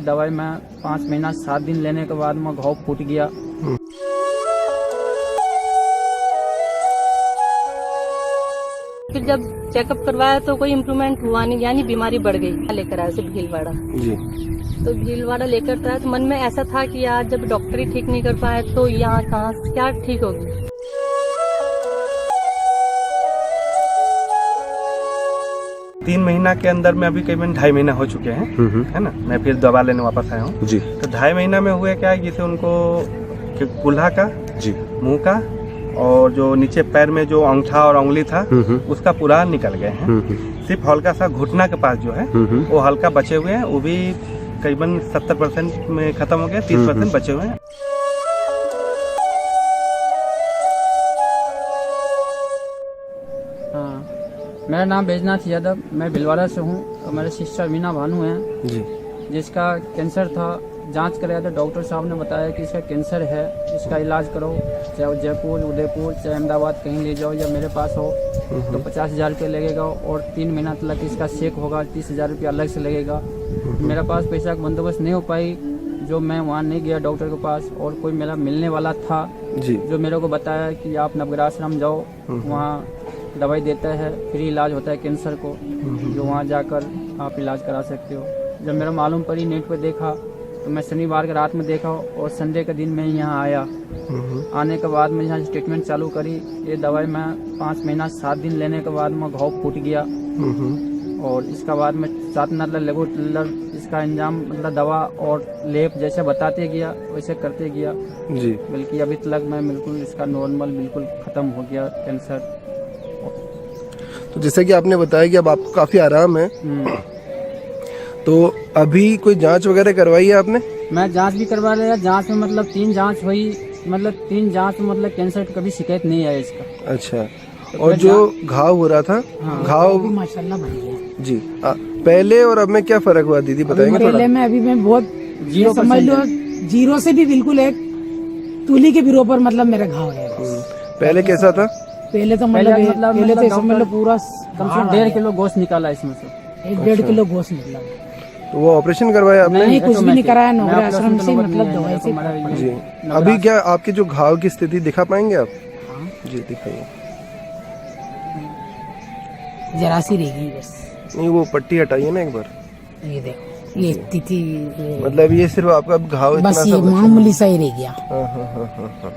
दवाई मैं 5 महीना 7 दिन लेने के बाद में घाव फूट गया। फिर जब चेकअप करवाया तो कोई इम्प्रूवमेंट हुआ नहीं, यानी बीमारी बढ़ गई। लेकर आया सिर्फ भीलवाड़ा जी। तो भीलवाड़ा लेकर आया तो मन में ऐसा था कि यार जब डॉक्टर ही ठीक नहीं कर पाए तो यहाँ कहाँ क्या ठीक होगी। 3 महीना के अंदर में अभी करीबन 2.5 महीना हो चुके हैं, है ना। मैं फिर दवा लेने वापस आया हूँ जी। तो 2.5 महीना में हुआ क्या है, जैसे उनको कुल्हा का जी, मुंह का और जो नीचे पैर में जो अंगूठा और उंगली था उसका पूरा निकल गए हैं। सिर्फ हल्का सा घुटना के पास जो है वो हल्का बचे हुए हैं, वो भी करीबन 70% में खत्म हो गया, 30% बचे हुए हैं। हाँ, मेरा नाम बैजनाथ यादव, मैं भीलवाड़ा से हूँ और मेरे सिस्टर मीना भानु हैं जी, जिसका कैंसर था। जांच कराया तो डॉक्टर साहब ने बताया कि इसका कैंसर है, इसका इलाज करो, चाहे जयपुर, उदयपुर, चाहे अहमदाबाद कहीं ले जाओ या मेरे पास हो तो 50,000 रुपया लगेगा और 3 महीना तक इसका चेक होगा, 30,000 रुपया अलग से लगेगा। मेरे पास पैसा का बंदोबस्त नहीं हो पाई, जो मैं वहाँ नहीं गया डॉक्टर के पास, और कोई मेरा मिलने वाला था जी, जो मेरे को बताया कि आप नवग्रह आश्रम जाओ, वहाँ दवाई देता है, फ्री इलाज होता है कैंसर को, जो वहाँ जाकर आप इलाज करा सकते हो। जब मेरा मालूम पड़ी, नेट पर देखा तो मैं शनिवार के रात में देखा और संडे के दिन मैं यहाँ आया। आने के बाद मैं यहाँ ट्रीटमेंट चालू करी। ये दवाई मैं 5 महीना 7 दिन लेने के बाद में घाव फूट गया और इसका बाद में 7 रेगुलर इसका इंजाम मतलब दवा और लेप जैसे बताते गया वैसे करते गया जी। बल्कि अभी तक मैं बिल्कुल इसका नॉर्मल बिल्कुल खत्म हो गया कैंसर। तो जैसे कि आपने बताया कि अब आपको काफी आराम है, तो अभी कोई जांच वगैरह करवाई है आपने? मैं जांच भी करवा लिया। जांच में मतलब 3 जांच हुई, मतलब 3 जांच में मतलब कैंसर की कभी शिकायत नहीं आई इसका। अच्छा। और जो घाव हो रहा था, घाव भी माशाल्लाह बढ़ गया जी, पहले और अब में क्या फर्क हुआ दीदी बताएंगे थोड़ा? पहले में अभी मैं बहुत जीरो समझ लो, जीरो से भी बिल्कुल एक तूली के बिरो पर मतलब मेरा घाव है। पहले कैसा था? पहले तो पहले तो समझ लो पूरा कम से कम 1.5 किलो गोश्त निकाला इसमें से। 1.5 किलो गोश्त निकला। तो वो ऑपरेशन करवाया आपने? नहीं, कुछ भी नहीं कराया, नवग्रह आश्रम से मतलब दवाई से। जी। अभी क्या आपके जो घाव की स्थिति दिखा पाएंगे आप? जी दिखाइए। जरा सी रह गई बस। नहीं, वो पट्टी हटाइए ना एक बार। ये देखो, ये स्थिति मतलब ये सिर्फ आपका घाव इतना बस ये सा बचा? मामूली सा ही रह गया। हाँ।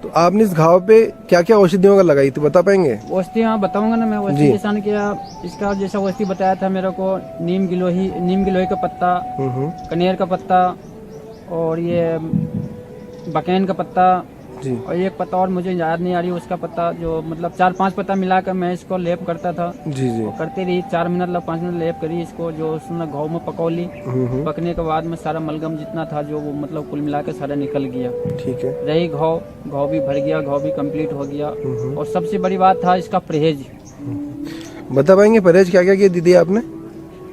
तो आपने इस घाव पे क्या क्या औषधियों का लगाई तो बता पाएंगे? औषधि हाँ बताऊंगा ना मैं। औषधि जैसा किया इसका, जैसा औषधि बताया था मेरे को, नीम गिलोही का पत्ता, कनेर का पत्ता और ये बकैन का पत्ता जी। और एक पत्ता और मुझे याद नहीं आ रही उसका पत्ता, जो मतलब 4-5 पत्ता मिलाकर मैं इसको लेप करता था। जी जी। वो करते रही 4 मिनट 5 मिनट लेप करी इसको, जो उसने घाव में पकौली। पकने के बाद में सारा मलगम जितना था जो वो मतलब कुल मिला के सारा निकल गया। ठीक है। रही घाव भी भर गया, घाव भी कंप्लीट हो गया। और सबसे बड़ी बात था इसका परहेज। बता पाएंगे परहेज क्या क्या किया दीदी आपने?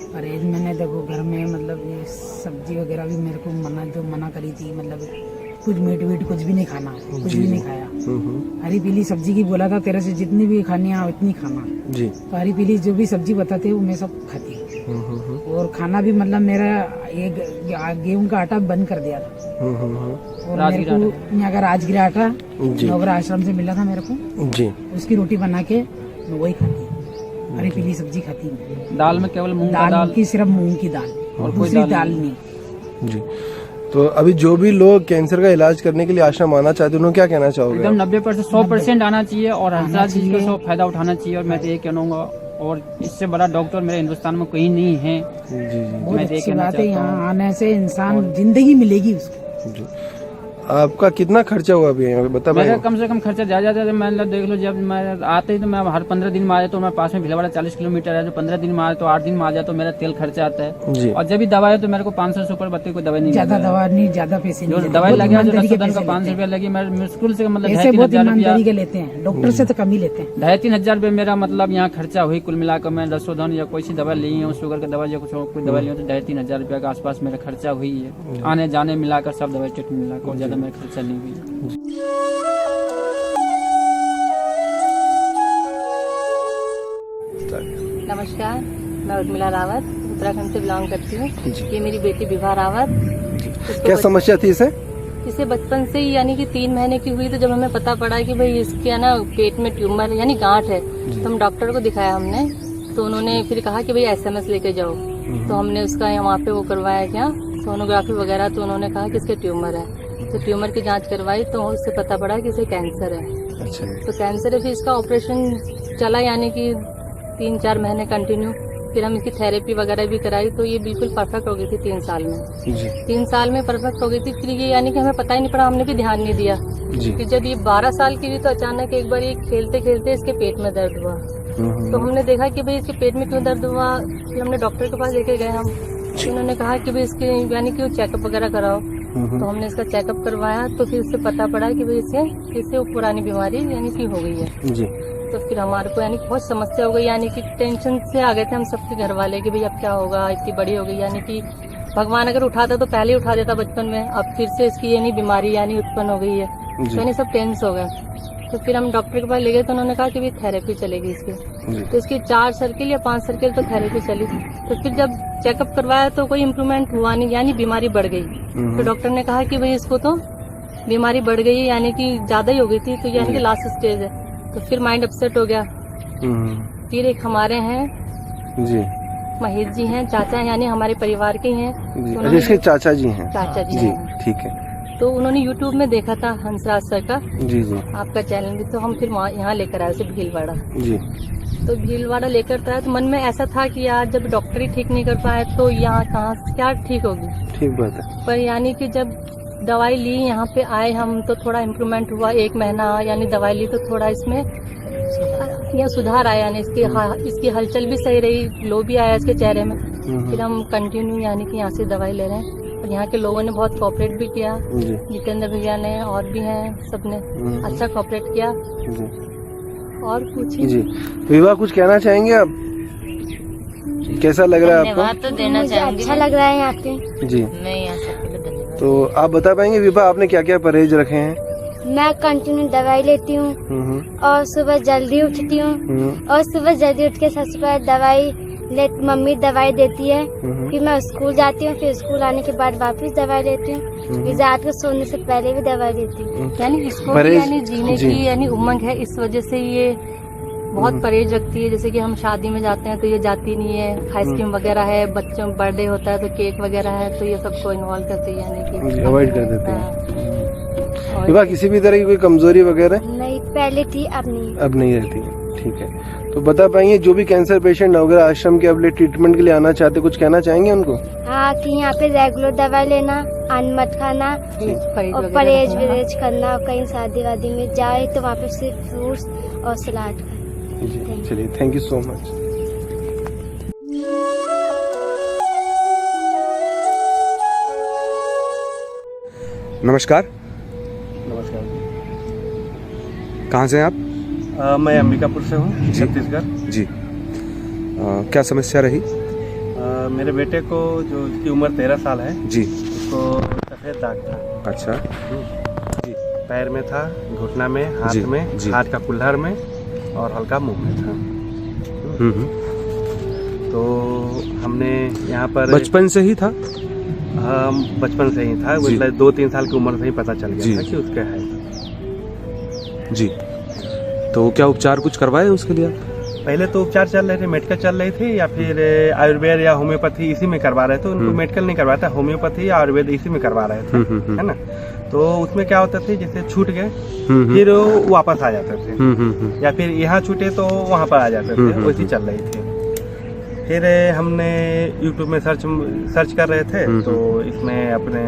परहेज मैंने देखो घर में मतलब ये सब्जी वगैरह भी मेरे को मना करी थी, मतलब कुछ मीट कुछ भी नहीं खाना, कुछ भी नहीं खाया। हरी पीली सब्जी की बोला था तेरे से जितनी भी खानी है उतनी खाना जी। तो हरी पीली जो भी सब्जी बताते वो मैं सब खाती हूँ। और खाना भी मतलब मेरा एक गेहूं का आटा बंद कर दिया था। और मेरे को यहाँ का राजगिरा आटा नवग्रह आश्रम से मिला था मेरे को जी, उसकी रोटी बना के मैं वही खाती। हरी पीली सब्जी खाती हूँ। दाल में केवल मूंग का दाल की, सिर्फ मूंग की दाल और दूसरी दाल नहीं जी। तो अभी जो भी लोग कैंसर का इलाज करने के लिए आश्रम आना चाहते हैं उन्हें क्या कहना चाहोगे? एकदम 90% 100% आना चाहिए और हर चीज का सब फायदा उठाना चाहिए। और मैं तो ये कहूँगा, और इससे बड़ा डॉक्टर मेरे हिंदुस्तान में कोई नहीं है। जी। बहुत अच्छी बात है, यहाँ आने से इंसान जिंदगी मिलेगी उसको। जी। आपका कितना खर्चा हुआ अभी यहाँ पे बता मेरा पाएंगे? कम से कम खर्चा ज्यादा मतलब देख लो, जब मैं आते ही तो मैं हर 15 दिन में आ जाता तो मैं पास में भीलवाड़ा 40 किलोमीटर है, जो 15 दिन में आ तो 8 दिन में आ जाए तो मेरा तेल खर्चा आता है। जी। और जब भी दवाई है तो मेरे को 500 से ऊपर बत्ती कोई दवाई नहीं, ज्यादा दवा नहीं, ज्यादा पैसे जो नहीं, दवाई लगे जो रसोदन का 500 पैसे रुपया लगी, मैं मुश्किल से मतलब ऐसे बहुत ईमानदारी के लेते हैं, डॉक्टर से तो कम ही लेते हैं। 2,500-3 हजार रुपये मेरा मतलब यहाँ खर्चा हुई कुल मिलाकर। मैं रसोदन या कोई सी दवाई ली हूँ, शुगर की दवाई या कुछ कोई दवाई ली हूँ तो 2,500-3 हजार रुपये के आसपास मेरा खर्चा हुई है। आने जाने मिलाकर सब दवाई ट्रीटमेंट मिलाकर, और ज्यादा मेरा खर्चा नहीं हुई। नमस्कार, मैं उर्मिला रावत, उत्तराखंड से बिलोंग करती हूँ। ये मेरी बेटी विभा रावत। क्या समस्या थी इसे? इसे बचपन से ही यानी कि 3 महीने की हुई तो जब हमें पता पड़ा कि भाई इसके है ना पेट में ट्यूमर यानी गांठ है, तो हम डॉक्टर को दिखाया हमने, तो उन्होंने फिर कहा कि भाई SMS लेके जाओ। तो हमने उसका वहाँ पे वो करवाया क्या सोनोग्राफी वगैरह, तो उन्होंने कहा कि इसके ट्यूमर है। तो ट्यूमर की जांच करवाई तो उससे पता पड़ा कि इसे कैंसर है। अच्छा। तो कैंसर है, फिर इसका ऑपरेशन चला यानी कि 3-4 महीने कंटिन्यू। फिर हम इसकी थेरेपी वगैरह भी कराई तो ये बिल्कुल परफेक्ट हो गई थी 3 साल में। जी 3 साल में परफेक्ट हो गई थी। फिर ये यानी कि हमें पता ही नहीं पड़ा, हमने भी ध्यान नहीं दिया। जी। फिर जब ये 12 साल की हुई तो अचानक एक बार ये खेलते खेलते इसके पेट में दर्द हुआ। तो हमने देखा कि भाई इसके पेट में क्यों दर्द हुआ। फिर हमने डॉक्टर के पास लेके गए हम, तो उन्होंने कहा कि भाई इसके यानी कि चेकअप वगैरह कराओ। तो हमने इसका चेकअप करवाया तो फिर उससे पता पड़ा कि भाई इससे वो पुरानी बीमारी यानी कि हो गई है। जी। तो फिर हमारे को यानी बहुत समस्या हो गई, यानी कि टेंशन से आ गए थे हम सबके घर वाले कि भाई अब क्या होगा, इतनी बड़ी हो गई। यानी कि भगवान अगर उठाता तो पहले ही उठा देता बचपन में, अब फिर से इसकी यानी बीमारी यानी उत्पन्न हो गई है। तो यानी सब टेंस हो गए। तो फिर हम डॉक्टर के पास ले गए तो उन्होंने कहा कि भाई थेरेपी चलेगी इसकी। तो इसकी 4 सर्किल या 5 सर्किल तो थेरेपी चली। तो फिर जब चेकअप करवाया तो कोई इम्प्रूवमेंट हुआ नहीं, यानी बीमारी बढ़ गई। तो डॉक्टर ने कहा कि भाई इसको तो बीमारी बढ़ गई है, यानी कि ज्यादा ही हो गई थी, तो यानी कि लास्ट स्टेज है। तो फिर माइंड अपसेट हो गया। फिर एक हमारे हैं जी महेश जी हैं, चाचा हैं, यानी हमारे परिवार के हैं। जी। अच्छा, इसके चाचा जी हैं? चाचा जी जी हैं। ठीक है। तो उन्होंने YouTube में देखा था हंसराज सर का, जी जी आपका चैनल भी, तो हम फिर यहाँ लेकर आए उसे भीलवाड़ा। जी। तो भीलवाड़ा लेकर आए तो मन में ऐसा था कि यार जब डॉक्टर ही ठीक नहीं कर पाए तो यहाँ कहाँ क्या ठीक होगी। ठीक बात है। पर यानी कि जब दवाई ली यहाँ पे आए हम तो थोड़ा इम्प्रूवमेंट हुआ। 1 महीना यानी दवाई ली तो थोड़ा इसमें यहाँ सुधार आया, यानी इसकी हलचल भी सही रही, ग्लो भी आया इसके चेहरे में। फिर हम कंटिन्यू यानी कि यहाँ से दवाई ले रहे हैं और यहाँ के लोगों ने बहुत कोऑपरेट भी किया। जितेंद्र भैया ने और भी हैं, सबने अच्छा कोऑपरेट किया। और कुछ जी। विवाह कुछ कहना चाहेंगे आप? कैसा लग रहा है आपको? तो देना चाहूंगी। अच्छा लग रहा है यहाँ पे। जी। मैं यहाँ सबके लिए धन्यवाद। तो आप बता पाएंगे विवाह आपने क्या क्या परहेज रखे हैं? मैं कंटिन्यू दवाई लेती हूँ और सुबह जल्दी उठती हूँ और सुबह जल्दी उठ के सबसे पहले दवाई मम्मी दवाई देती है, फिर मैं स्कूल जाती हूँ, फिर स्कूल आने के बाद वापस दवाई लेती हूँ, फिर रात को सोने से पहले भी दवाई लेती हूँ। यानी इसको भी यानी जीने की यानी उमंग है, इस वजह से ये बहुत परहेज रखती है। जैसे कि हम शादी में जाते हैं तो ये जाती नहीं है, आइसक्रीम वगैरह है, बच्चों का बर्थडे होता है तो केक वगैरह है, तो ये सबको इन्वॉल्व करती है, यानी कि अवॉइड कर देते हैं। विवाह किसी भी तरह की कोई कमजोरी वगैरह? नहीं, पहले थी, अब नहीं रहती है। ठीक है। तो बता पाएंगे जो भी कैंसर पेशेंट नवग्रह आश्रम के अपने ट्रीटमेंट के लिए आना चाहते, कुछ कहना चाहेंगे उनको? हाँ, कि यहाँ पे रेगुलर दवाई लेना, अन्न मत खाना और परहेज वरहेज करना, और कहीं शादी वादी में जाए तो वहाँ पे सिर्फ फ्रूट्स और सलाद खाए। चलिए, थैंक यू सो मच। नमस्कार। नमस्कार। कहाँ से हैं आप? मैं अंबिकापुर से हूँ, छत्तीसगढ़। जी। क्या समस्या रही? मेरे बेटे को जो इसकी उम्र 13 साल है जी, उसको सफ़ेद दाग था। अच्छा जी। पैर में था, घुटना में, हाथ जी, में, जी। हाथ का कुल्हड़ में और हल्का मुंह में था। तो हमने यहाँ पर बचपन से ही था? बचपन से ही था, जी। मतलब 2-3 साल की उम्र से ही पता चल जी। गया था कि उसके है। जी। तो क्या उपचार कुछ करवाए उसके लिए आप? पहले तो उपचार चल रहे थे, मेडिकल चल रही थी, या फिर आयुर्वेद या होम्योपैथी इसी में करवा रहे थे। उनको मेडिकल नहीं करवाता, होम्योपैथी या आयुर्वेद इसी में करवा रहे थे, है ना। तो उसमें क्या होता था, जैसे छूट गए फिर वापस आ जाते थे, या फिर यहाँ छूटे तो वहाँ पर आ जाते थे, वैसी चल रही थी। फिर हमने यूट्यूब में सर्च कर रहे थे तो इसमें अपने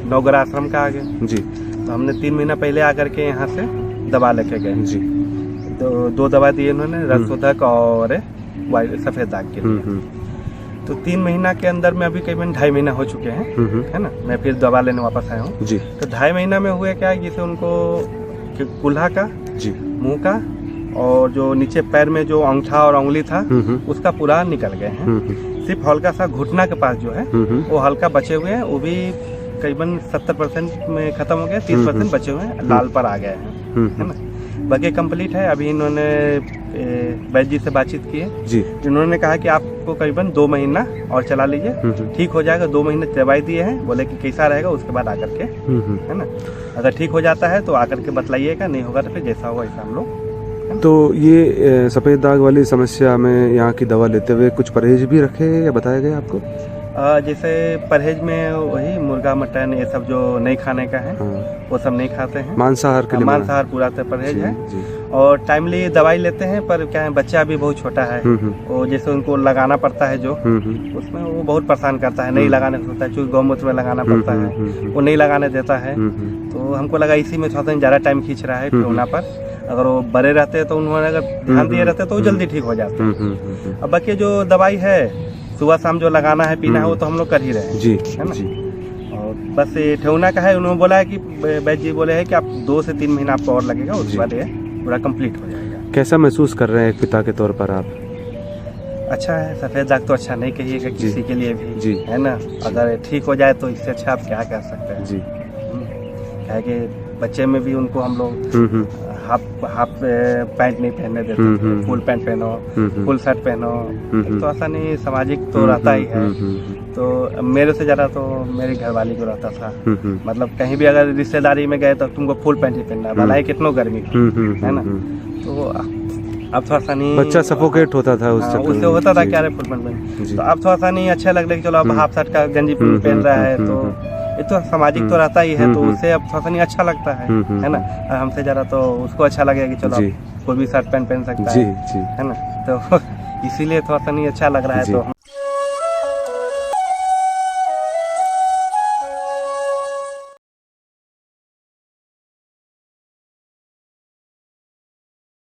नवग्रह आश्रम का आ गया जी। तो हमने 3 महीना पहले आकर के यहाँ से दवा लेके गए जी। तो 2 दवा दिए उन्होंने, रक्तशोधक और सफेद दाग के लिए। तो 3 महीना के अंदर में अभी करीबन 2.5 महीना हो चुके हैं, है ना। मैं फिर दवा लेने वापस आया हूँ जी। तो 2.5 महीना में हुए क्या, जैसे उनको कुल्हा का, जी, मुंह का और जो नीचे पैर में जो अंगूठा और उंगली था उसका पूरा निकल गए हैं। सिर्फ हल्का सा घुटना के पास जो है वो हल्का बचे हुए हैं, वो भी करीबन 70% में खत्म हो गया, 30% बचे हुए हैं, लाल पर आ गए हैं, है ना। बाकी कंप्लीट है। अभी इन्होंने वैद्य जी से बातचीत की है, जी इन्होंने कहा कि आपको करीबन 2 महीना और चला लीजिए, ठीक हो जाएगा। 2 महीने दवाई दिए हैं, बोले कि कैसा रहेगा उसके बाद आकर के, है ना, अगर ठीक हो जाता है तो आकर के बतलाइएगा, नहीं होगा तो फिर जैसा होगा वैसा हम लोग। तो ये सफ़ेद दाग वाली समस्या में यहाँ की दवा लेते हुए कुछ परहेज भी रखे या बताया गया आपको? जैसे परहेज में वही मुर्गा मटन ये सब जो नहीं खाने का है, वो सब नहीं खाते हैं। मांसाहार के लिए मांसाहार पूरा परहेज है। जी। और टाइमली दवाई लेते हैं, पर क्या है बच्चा अभी बहुत छोटा है, वो जैसे उनको लगाना पड़ता है जो उसमें वो बहुत परेशान करता है, नहीं लगाने देता है, चूँकि गौमूत्र में लगाना पड़ता है, वो नहीं लगाने देता है। तो हमको लगा इसी में थोड़ा सा ज़्यादा टाइम खींच रहा है कोरोना पर। अगर वो बड़े रहते तो उन्होंने अगर ध्यान दिए रहते तो वो जल्दी ठीक हो जाते। अब बाकी जो दवाई है सुबह शाम जो लगाना है पीना है वो तो हम लोग कर ही रहे हैं, जी, है ना। जी। और बस ये ठेहुना का है, उन्होंने बोला है कि वैद्य जी बोले हैं कि आप 2 से 3 महीना आपको और लगेगा, उसके बाद ये पूरा कंप्लीट हो जाएगा। कैसा महसूस कर रहे हैं एक पिता के तौर पर आप? अच्छा है, सफ़ेद दाग तो अच्छा नहीं कहिएगा किसी के लिए भी, जी। है ना। अगर ठीक हो जाए तो इससे अच्छा आप क्या कह सकते हैं। जी। क्या है कि बच्चे में भी उनको हम लोग हाफ पैंट नहीं पहनने देते थे, फुल पैंट पहनो, फुल शर्ट पहनो, तो ऐसा नहीं, सामाजिक तो रहता ही है। तो मेरे से ज़्यादा तो मेरी घरवाली को रहता था, मतलब कहीं भी अगर रिश्तेदारी में गए तो तुमको फुल पैंट ही पहनना है, भला ही कितनों गर्मी है ना। तो अब थोड़ा सा नहीं, बच्चा सफोकेट होता था उस चक्कर उससे में। होता था जी, क्या रे फुल पैंट पहन, जी। तो अब थोड़ा सा नहीं अच्छा लग रहा है कि चलो अब हाफ शर्ट का गंजी पहन रहा है, तो ये तो सामाजिक तो रहता ही है, तो उससे अब थोड़ा सा नहीं अच्छा लगता है ना। और हमसे ज़्यादा तो उसको अच्छा लगेगा कि चलो जी। कोई भी शर्ट पहन सकता जी, है, जी। है ना। तो इसीलिए थोड़ा सा नहीं अच्छा लग रहा है। जी। तो